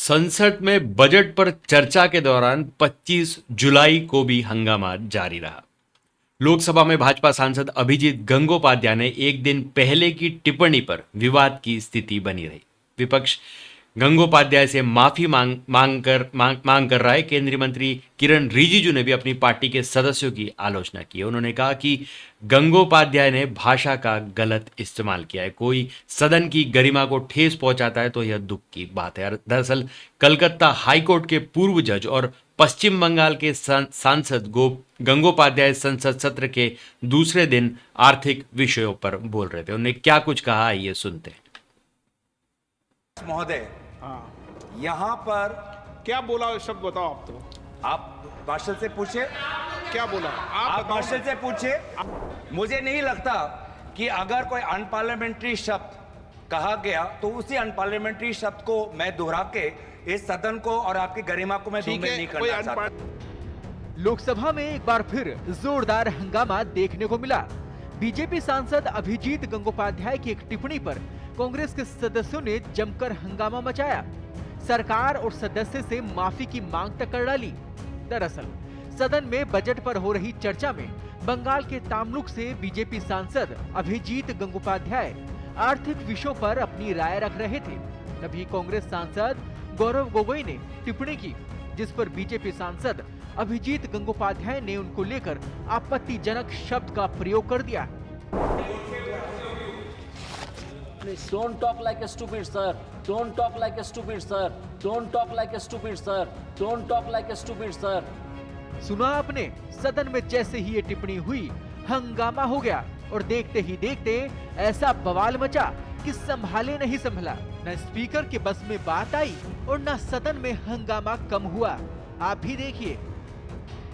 संसद में बजट पर चर्चा के दौरान 25 जुलाई को भी हंगामा जारी रहा। लोकसभा में भाजपा सांसद अभिजीत गंगोपाध्याय ने एक दिन पहले की टिप्पणी पर विवाद की स्थिति बनी रही। विपक्ष गंगोपाध्याय से माफी मांग कर रहा है। केंद्रीय मंत्री किरण रिजिजू ने भी अपनी पार्टी के सदस्यों की आलोचना की है। उन्होंने कहा कि गंगोपाध्याय ने भाषा का गलत इस्तेमाल किया है। कोई सदन की गरिमा को ठेस पहुंचाता है तो यह दुख की बात है। दरअसल कलकत्ता हाईकोर्ट के पूर्व जज और पश्चिम बंगाल के सांसद गंगोपाध्याय संसद सत्र के दूसरे दिन आर्थिक विषयों पर बोल रहे थे। उन्होंने क्या कुछ कहा, ये सुनते हैं। महोदय, यहाँ पर क्या बोला शब्द बताओ। आप तो आप मार्शल से पूछे क्या बोला, आप मार्शल से पूछे। मुझे नहीं लगता कि अगर कोई अनपार्लियामेंट्री शब्द कहा गया तो उसी अनपार्लियामेंट्री शब्द को मैं दोहरा के इस सदन को और आपकी गरिमा को मैं धूमिल नहीं करना चाहता। लोकसभा में एक बार फिर जोरदार हंगामा देखने को मिला। बीजेपी सांसद अभिजीत गंगोपाध्याय की एक टिप्पणी पर कांग्रेस के सदस्यों ने जमकर हंगामा मचाया। सरकार और सदस्य से माफी की मांग तक कर डाली। दरअसल सदन में बजट पर हो रही चर्चा में बंगाल के तामलुक से बीजेपी सांसद अभिजीत गंगोपाध्याय आर्थिक विषयों पर अपनी राय रख रहे थे। तभी कांग्रेस सांसद गौरव गोगोई ने टिप्पणी की, जिस पर बीजेपी सांसद अभिजीत गंगोपाध्याय ने उनको लेकर आपत्तिजनक शब्द का प्रयोग कर दिया। Please don't talk like a stupid sir. Don't talk like a stupid sir. Don't talk like a stupid sir. Don't talk like a stupid sir. सुना आपने, सदन में जैसे ही ये टिप्पणी हुई हंगामा हो गया और देखते ही देखते ऐसा बवाल मचा कि संभाले नहीं संभला। न स्पीकर के बस में बात आई और न सदन में हंगामा कम हुआ। आप भी देखिए।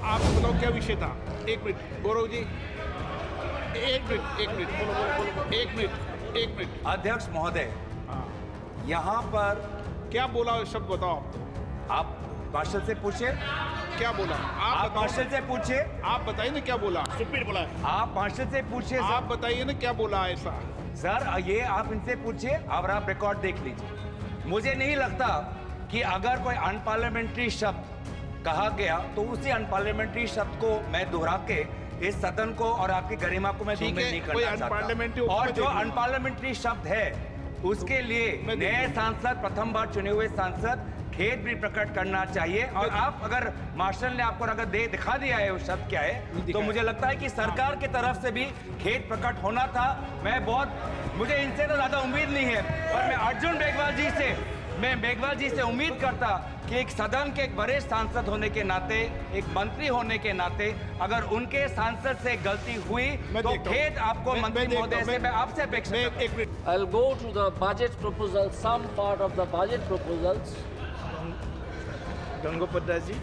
आप बताओ क्या विषय था। एक मिनट गौरव जी, एक मिनट। अध्यक्ष महोदय, यहाँ पर क्या बोला शब्द बताओ। आप मार्शल से पूछे क्या बोला, आप मार्शल से पूछे। आप बताइए ना क्या बोला। स्टूपिड बोला। आप मार्शल से पूछे। आप बताइए ना क्या बोला ऐसा। सर ये आप इनसे पूछिए और आप रिकॉर्ड देख लीजिए। मुझे नहीं लगता कि अगर कोई अनपार्लियामेंट्री शब्द कहा गया तो उसी अनपार्लियामेंट्री शब्द को मैं दोहरा के इस सदन को और आपकी गरिमा को मैं धूमिल नहीं करना चाहता। और जो अनपार्लियामेंट्री शब्द है उसके लिए नए सांसद, प्रथम बार चुने हुए सांसद खेद भी प्रकट करना चाहिए। और आप अगर मार्शल ने आपको अगर दिखा दिया है वो शब्द क्या है, तो मुझे लगता है कि सरकार की तरफ से भी खेद प्रकट होना था। मुझे इनसे तो ज्यादा उम्मीद नहीं है, पर मैं अर्जुन मेघवाल जी से उम्मीद करता कि एक सदन के एक वरिष्ठ सांसद होने के नाते, एक मंत्री होने के नाते, अगर उनके सांसद से गलती हुई तो खेद आपको मंत्री महोदय से मैं आपसे अपेक्षा करता हूं। I'll go to the budget proposal, some part of the budget proposals. Gangopathy ji,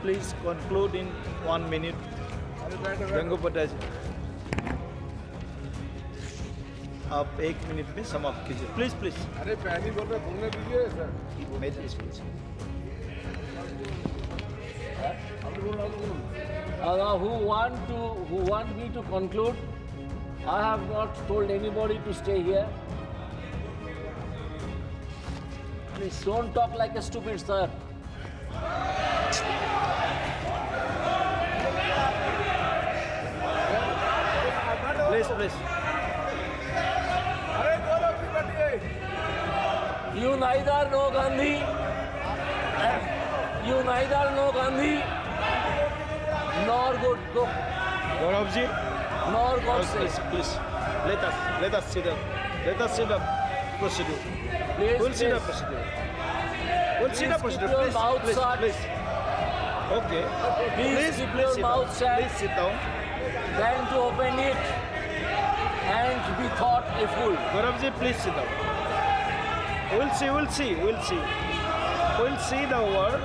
please conclude in 1 minute. Gangopathy ji, आप 1 मिनट में समाप्त कीजिए, प्लीज। अरे पहले बोल रहे, बोलने दीजिए sir. Who want me to conclude? I have not told anybody to stay here. Please don't talk like a stupid sir. Please. You neither know Gandhi, nor Gaurav ji, nor Godse. please. Let us see the procedure. Please, We'll see the please. procedure. Keep your mouth shut. Please. Okay. Please keep your sit down. mouth shut. Please sit down. Trying to open it and be thought a fool. Gaurav ji, please sit down. We'll see the word.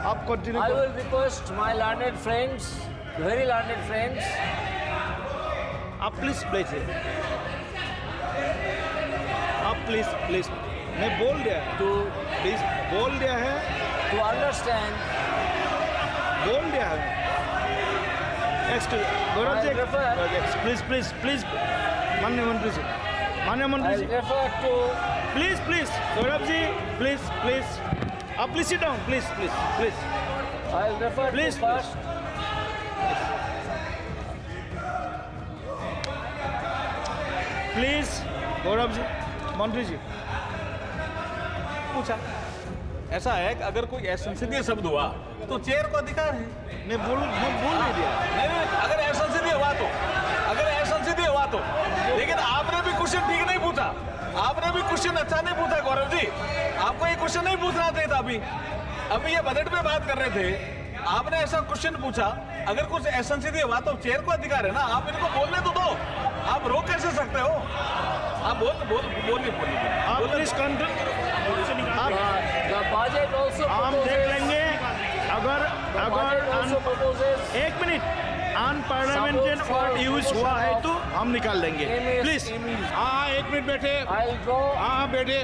आप continue I करो। will request my learned friends, very learned friends, आप please आप please मैं बोल दिया है, please बोल दिया है, to understand बोल दिया है। Gaurav ji, I'll refer- please please please, माननीय मंत्री जी, माननीय मंत्री I'll जी, refer to please please, Gaurav ji, please please, आप please sit down, please please please, I'll refer Please, to first. Please Gaurav ji, मंत्री जी, पूछा। ऐसा है कि अगर कोई असंसदीय शब्द हुआ तो चेयर को अधिकार है। मैं बोल नहीं दिया। नहीं, अगर असंसदीय हुआ तो, लेकिन आपने भी क्वेश्चन ठीक नहीं पूछा। आपने भी क्वेश्चन अच्छा नहीं पूछा गौरव जी। आपको ये क्वेश्चन नहीं पूछना चाहिए था। अभी ये बजट पे बात कर रहे थे, आपने ऐसा क्वेश्चन पूछा। अगर कुछ असंसदीय हुआ तो चेयर को अधिकार है ना, आप इनको बोलने तो दो। आप रोक कैसे सकते हो? आप बोलिए। आप प्लीज The budget also हम देख proposes. लेंगे। अगर The budget also proposes. एक मिनट अनपार्लियामेंटेड वर्ड यूज हुआ है तो हम निकाल देंगे। प्लीज, हाँ, एक मिनट बैठे। I'll draw. हाँ बैठे,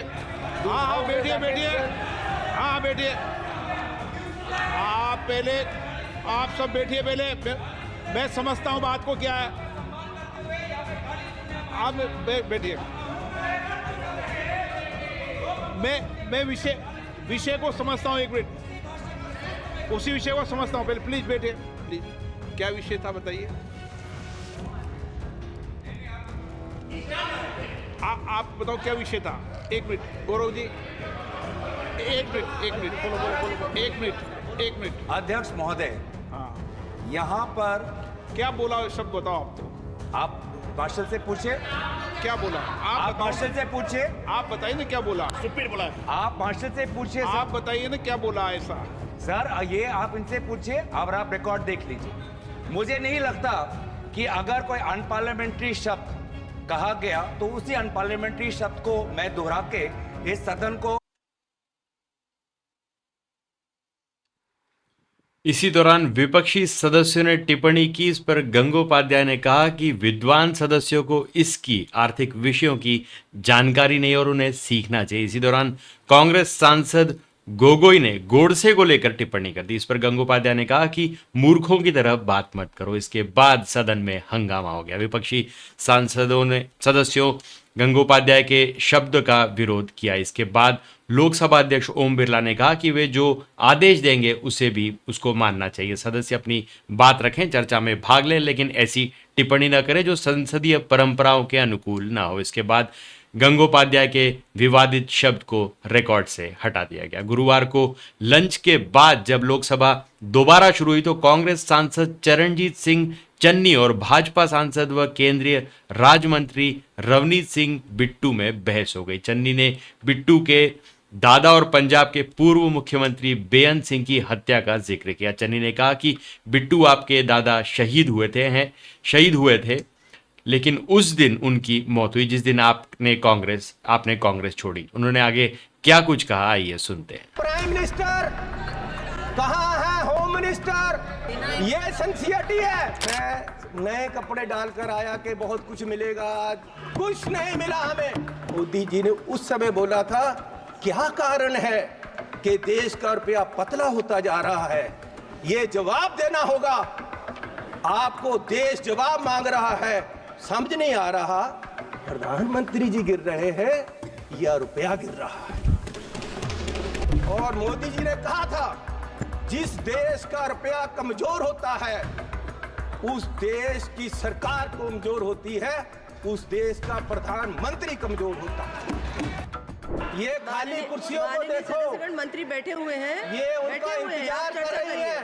हाँ बैठिए। आप पहले, आप सब बैठिए पहले। मैं समझता हूँ बात को क्या है। आप बैठिए। मैं विषय को समझता हूँ। एक मिनट, उसी विषय को समझता हूँ। पहले प्लीज बैठिए, प्लीज। क्या विषय था बताइए। आप बताओ क्या विषय था। एक मिनट गौरव जी, एक मिनट। अध्यक्ष महोदय, हाँ, यहाँ पर क्या बोला शब्द बताओ। आप तो आप मार्शल से पूछिए। क्या बोला आप बताओ। मार्शल से पूछिए। आप बताइए ना क्या बोला। स्टूपिड बोला। आप मार्शल से पूछिए। आप बताइए ना क्या बोला ऐसा। सर, ये आप इनसे पूछिए और आप रिकॉर्ड देख लीजिए। मुझे नहीं लगता कि अगर कोई अनपार्लियामेंट्री शब्द कहा गया तो उसी अनपार्लियामेंट्री शब्द को मैं दोहरा के इस सदन को। इसी दौरान विपक्षी सदस्यों ने टिप्पणी की। इस पर गंगोपाध्याय ने कहा कि विद्वान सदस्यों को इसकी आर्थिक विषयों की जानकारी नहीं और उन्हें सीखना चाहिए। इसी दौरान कांग्रेस सांसद गोगोई ने गोडसे को लेकर टिप्पणी कर दी। इस पर गंगोपाध्याय ने कहा कि मूर्खों की तरह बात मत करो। इसके बाद सदन में हंगामा हो गया। विपक्षी सदस्यों गंगोपाध्याय के शब्द का विरोध किया। इसके बाद लोकसभा अध्यक्ष ओम बिरला ने कहा कि वे जो आदेश देंगे उसे भी उसको मानना चाहिए। सदस्य अपनी बात रखें, चर्चा में भाग लें, लेकिन ऐसी टिप्पणी न करें जो संसदीय परंपराओं के अनुकूल ना हो। इसके बाद गंगोपाध्याय के विवादित शब्द को रिकॉर्ड से हटा दिया गया। गुरुवार को लंच के बाद जब लोकसभा दोबारा शुरू हुई तो कांग्रेस सांसद चरणजीत सिंह चन्नी और भाजपा सांसद व केंद्रीय राज्य मंत्री रवनीत सिंह बिट्टू में बहस हो गई। चन्नी ने बिट्टू के दादा और पंजाब के पूर्व मुख्यमंत्री बेअंत सिंह की हत्या का जिक्र किया। चन्नी ने कहा कि बिट्टू आपके दादा शहीद हुए थे, लेकिन उस दिन उनकी मौत हुई जिस दिन आपने कांग्रेस छोड़ी। उन्होंने आगे क्या कुछ कहा, आइए सुनते हैं। प्राइम मिनिस्टर कहाँ है? होम मिनिस्टर, ये सिंसियरिटी है। मैं नए कपड़े डालकर आया कि बहुत कुछ मिलेगा, आज कुछ नहीं मिला हमें। मोदी जी ने उस समय बोला था क्या कारण है कि देश का रुपया पतला होता जा रहा है, ये जवाब देना होगा आपको। देश जवाब मांग रहा है, समझ नहीं आ रहा प्रधानमंत्री जी गिर रहे हैं या रुपया गिर रहा है। और मोदी जी ने कहा था जिस देश का रुपया कमजोर होता है उस देश की सरकार कमजोर होती है, उस देश का प्रधानमंत्री कमजोर होता है। ये खाली कुर्सियों को देखो, मंत्री बैठे हुए हैं, ये उनका इंतजार कर रही है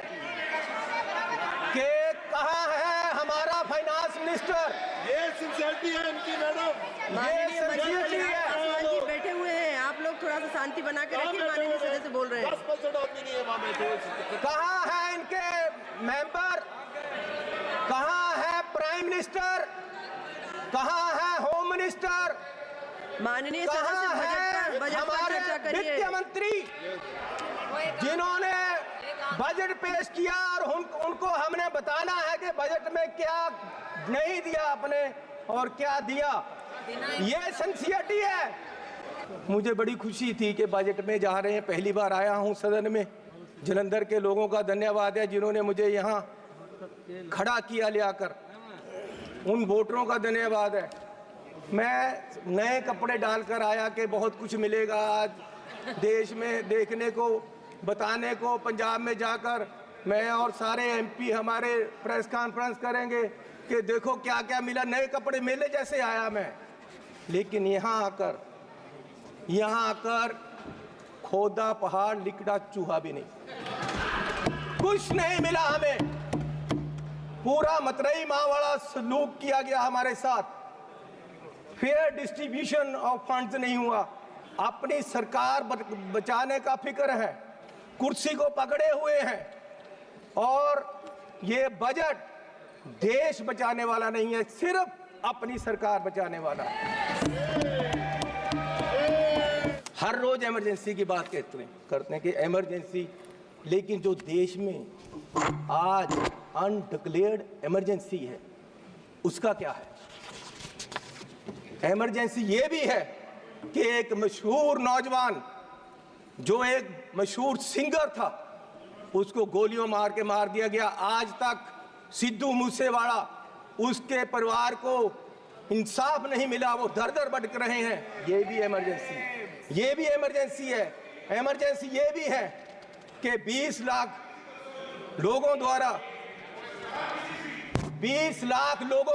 कि कहाँ है हमारा फाइनेंस मिनिस्टर। ये सिंसियरिटी है इनकी मैडम। माननीय मंत्री सिंसियरिटी है। पासवान जी बैठे हुए हैं, आप लोग थोड़ा सा शांति बना के रखिए। माननीय सदस्य बोल रहे हैं। 10% आदमी नहीं है वहाँ में। कहाँ है इनके मेंबर? कहाँ है प्राइम मिनिस्टर? कहाँ है होम मिनिस्टर? माननीय कहाँ सदस्य बजट पर हमारे चर्चा करिए। वित्त मंत्री जिन्होंने बजट पेश किया और उनको हमने बताना है कि बजट में क्या नहीं दिया आपने और क्या दिया। ये सिंसियरिटी है। मुझे बड़ी खुशी थी कि बजट में जा रहे हैं। पहली बार आया हूं सदन में। जलंधर के लोगों का धन्यवाद है जिन्होंने मुझे यहाँ खड़ा किया ले आकर, उन वोटरों का धन्यवाद है। मैं नए कपड़े डालकर आया कि बहुत कुछ मिलेगा आज देश में देखने को, बताने को। पंजाब में जाकर मैं और सारे एमपी हमारे प्रेस कॉन्फ्रेंस करेंगे कि देखो क्या क्या मिला, नए कपड़े मेले जैसे आया मैं। लेकिन यहाँ आकर खोदा पहाड़ लिकड़ा चूहा भी नहीं, कुछ नहीं मिला हमें। पूरा मतरई माँ वाला सलूक किया गया हमारे साथ, फेयर डिस्ट्रीब्यूशन ऑफ फंड्स नहीं हुआ। अपनी सरकार बचाने का फिक्र है, कुर्सी को पकड़े हुए हैं, और ये बजट देश बचाने वाला नहीं है, सिर्फ अपनी सरकार बचाने वाला है। हर रोज इमरजेंसी की बात करते हैं कि इमरजेंसी, लेकिन जो देश में आज अनडिक्लेयर्ड इमरजेंसी है उसका क्या है? इमरजेंसी ये भी है कि एक मशहूर नौजवान जो एक मशहूर सिंगर था उसको गोलियों मार के मार दिया गया। आज तक सिद्धू मूसेवाला, उसके परिवार को इंसाफ नहीं मिला, वो दर दर भटक रहे हैं। ये भी इमरजेंसी है। इमरजेंसी ये भी है कि 20 लाख लोगों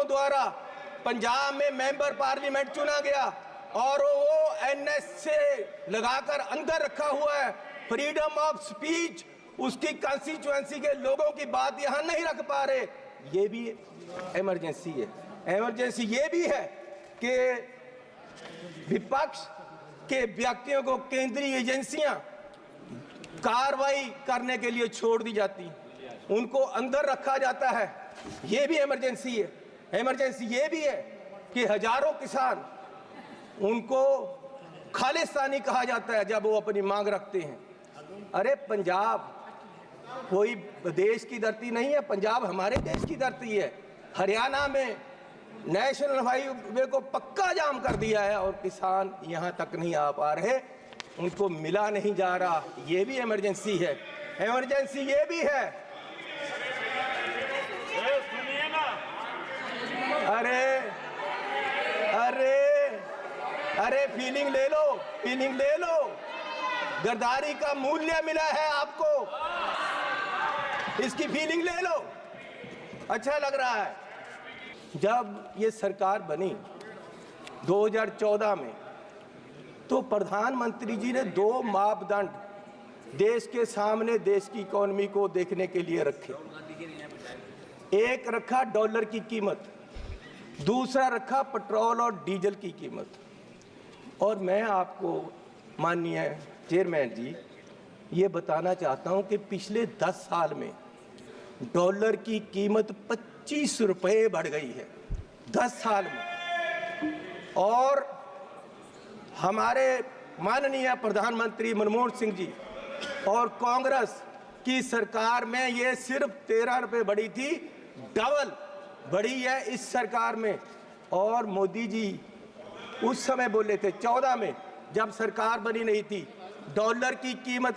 द्वारा पंजाब में मेंबर पार्लियामेंट चुना गया, और वो एनएस से लगाकर अंदर रखा हुआ है। फ्रीडम ऑफ स्पीच, उसकी कंस्टिट्यूएंसी के लोगों की बात यहां नहीं रख पा रहे, ये भी इमरजेंसी है। इमरजेंसी ये भी है कि विपक्ष के व्यक्तियों को केंद्रीय एजेंसियां कार्रवाई करने के लिए छोड़ दी जाती, उनको अंदर रखा जाता है, ये भी इमरजेंसी है। इमरजेंसी ये भी है कि हजारों किसान, उनको खालिस्तानी कहा जाता है जब वो अपनी मांग रखते हैं। अरे पंजाब कोई देश की धरती नहीं है, पंजाब हमारे देश की धरती है। हरियाणा में नेशनल हाईवे को पक्का जाम कर दिया है और किसान यहाँ तक नहीं आ पा रहे, उनको मिला नहीं जा रहा, ये भी इमरजेंसी है। इमरजेंसी ये भी है, अरे फीलिंग ले लो, गद्दारी का मूल्य मिला है आपको, इसकी फीलिंग ले लो, अच्छा लग रहा है। जब ये सरकार बनी 2014 में, तो प्रधानमंत्री जी ने 2 मापदंड देश के सामने देश की इकोनॉमी को देखने के लिए रखे। एक रखा डॉलर की कीमत, दूसरा रखा पेट्रोल और डीजल की कीमत। और मैं आपको माननीय चेयरमैन जी ये बताना चाहता हूं कि पिछले 10 साल में डॉलर की कीमत 25 रुपए बढ़ गई है 10 साल में। और हमारे माननीय प्रधानमंत्री मनमोहन सिंह जी और कांग्रेस की सरकार में ये सिर्फ 13 रुपए बढ़ी थी, डबल बढ़ी है इस सरकार में। और मोदी जी उस समय बोले थे 14 में, जब सरकार बनी नहीं थी, डॉलर की कीमत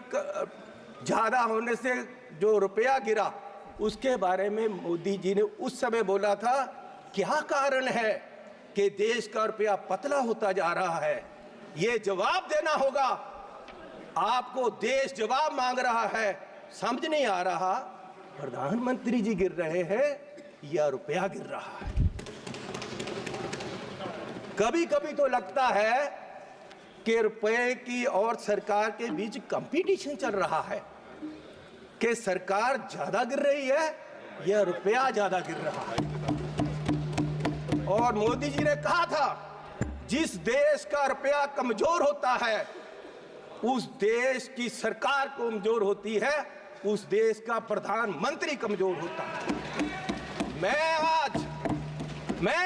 ज़्यादा होने से जो रुपया गिरा, उसके बारे में मोदी जी ने उस समय बोला था क्या कारण है कि देश का रुपया पतला होता जा रहा है, ये जवाब देना होगा आपको, देश जवाब मांग रहा है, समझ नहीं आ रहा प्रधानमंत्री जी गिर रहे हैं या रुपया गिर रहा है। कभी कभी तो लगता है कि रुपए की और सरकार के बीच कंपटीशन चल रहा है कि सरकार ज्यादा गिर रही है या रुपया ज्यादा गिर रहा है। और मोदी जी ने कहा था जिस देश का रुपया कमजोर होता है उस देश की सरकार कमजोर होती है, उस देश का प्रधानमंत्री कमजोर होता है। मैं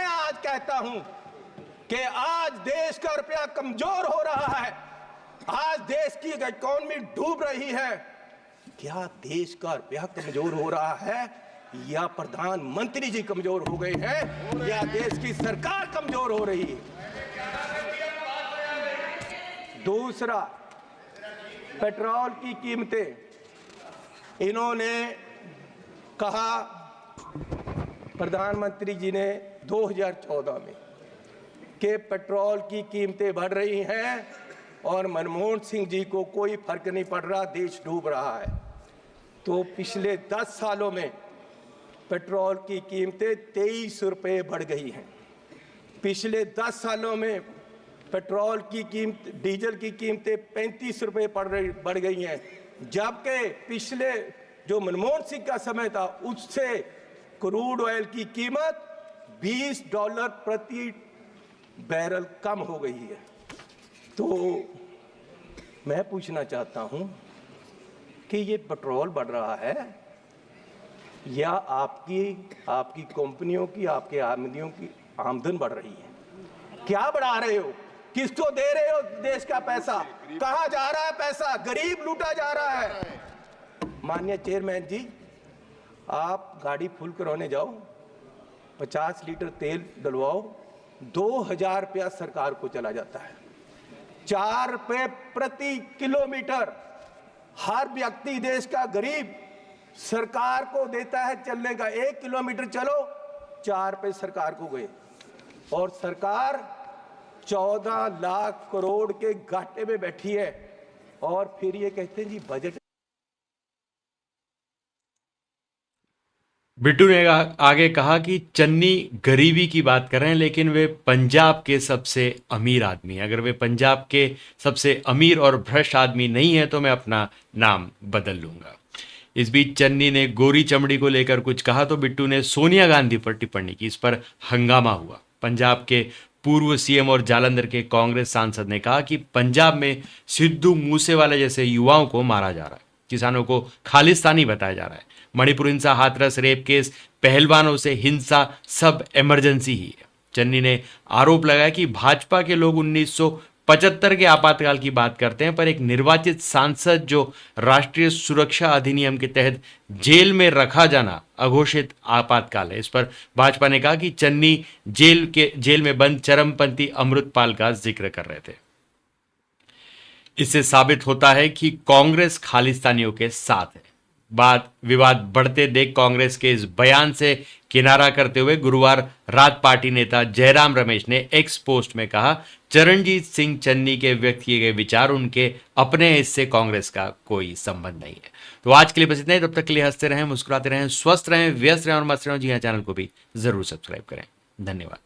आज कहता हूं कि आज देश का रुपया कमजोर हो रहा है, आज देश की इकोनॉमी डूब रही है। क्या देश का रुपया कमजोर हो रहा है या प्रधानमंत्री जी कमजोर हो गए हैं या देश की सरकार कमजोर हो रही है? दूसरा, पेट्रोल की कीमतें, इन्होंने कहा प्रधानमंत्री जी ने 2014 में कि पेट्रोल की कीमतें बढ़ रही हैं और मनमोहन सिंह जी को कोई फर्क नहीं पड़ रहा, देश डूब रहा है। तो पिछले 10 सालों में पेट्रोल की कीमतें 23 रुपये बढ़ गई हैं। पिछले 10 सालों में पेट्रोल की कीमत, डीजल की कीमतें 35 रुपये बढ़ गई हैं, जबकि पिछले जो मनमोहन सिंह का समय था उससे क्रूड ऑयल की कीमत $20 प्रति बैरल कम हो गई है। तो मैं पूछना चाहता हूं कि ये पेट्रोल बढ़ रहा है या आपकी कंपनियों की, आपके आमदनियों की आमदन बढ़ रही है? क्या बढ़ा रहे हो? किसको दे रहे हो देश का पैसा? कहां जा रहा है पैसा? गरीब लूटा जा रहा है। माननीय चेयरमैन जी, आप गाड़ी फुल करवाने जाओ, 50 लीटर तेल डलवाओ, 2000 रुपया सरकार को चला जाता है। 4 रुपये प्रति किलोमीटर हर व्यक्ति, देश का गरीब सरकार को देता है चलने का। 1 किलोमीटर चलो 4 रुपये सरकार को गए, और सरकार 14 लाख करोड़ के घाटे में बैठी है। और फिर ये कहते हैं जी बजट। बिट्टू ने आगे कहा कि चन्नी गरीबी की बात कर रहे हैं, लेकिन वे पंजाब के सबसे अमीर आदमी हैं। अगर वे पंजाब के सबसे अमीर और भ्रष्ट आदमी नहीं है तो मैं अपना नाम बदल लूंगा। इस बीच चन्नी ने गोरी चमड़ी को लेकर कुछ कहा तो बिट्टू ने सोनिया गांधी पर टिप्पणी की। इस पर हंगामा हुआ। पंजाब के पूर्व सीएम और जालंधर के कांग्रेस सांसद ने कहा कि पंजाब में सिद्धू मूसेवाला जैसे युवाओं को मारा जा रहा है, किसानों को खालिस्तानी बताया जा रहा है। मणिपुर हिंसा, हाथरस रेप केस, पहलवानों से हिंसा सब इमरजेंसी ही है। चन्नी ने आरोप लगाया कि भाजपा के लोग 1975 के आपातकाल की बात करते हैं, पर एक निर्वाचित सांसद जो राष्ट्रीय सुरक्षा अधिनियम के तहत जेल में रखा जाना अघोषित आपातकाल है। इस पर भाजपा ने कहा कि चन्नी जेल में बंद चरमपंथी अमृतपाल का जिक्र कर रहे थे। इससे साबित होता है कि कांग्रेस खालिस्तानियों के साथ है। विवाद बढ़ते देख कांग्रेस के इस बयान से किनारा करते हुए गुरुवार रात पार्टी नेता जयराम रमेश ने एक्स पोस्ट में कहा, चरणजीत सिंह चन्नी के व्यक्त किए गए विचार, उनके अपने इससे कांग्रेस का कोई संबंध नहीं है। तो आज के लिए बस इतना ही। तब तक के लिए हंसते रहें, मुस्कुराते रहें, स्वस्थ रहें, व्यस्त रहें और मस्त रहें। जी हाँ, चैनल को भी जरूर सब्सक्राइब करें। धन्यवाद।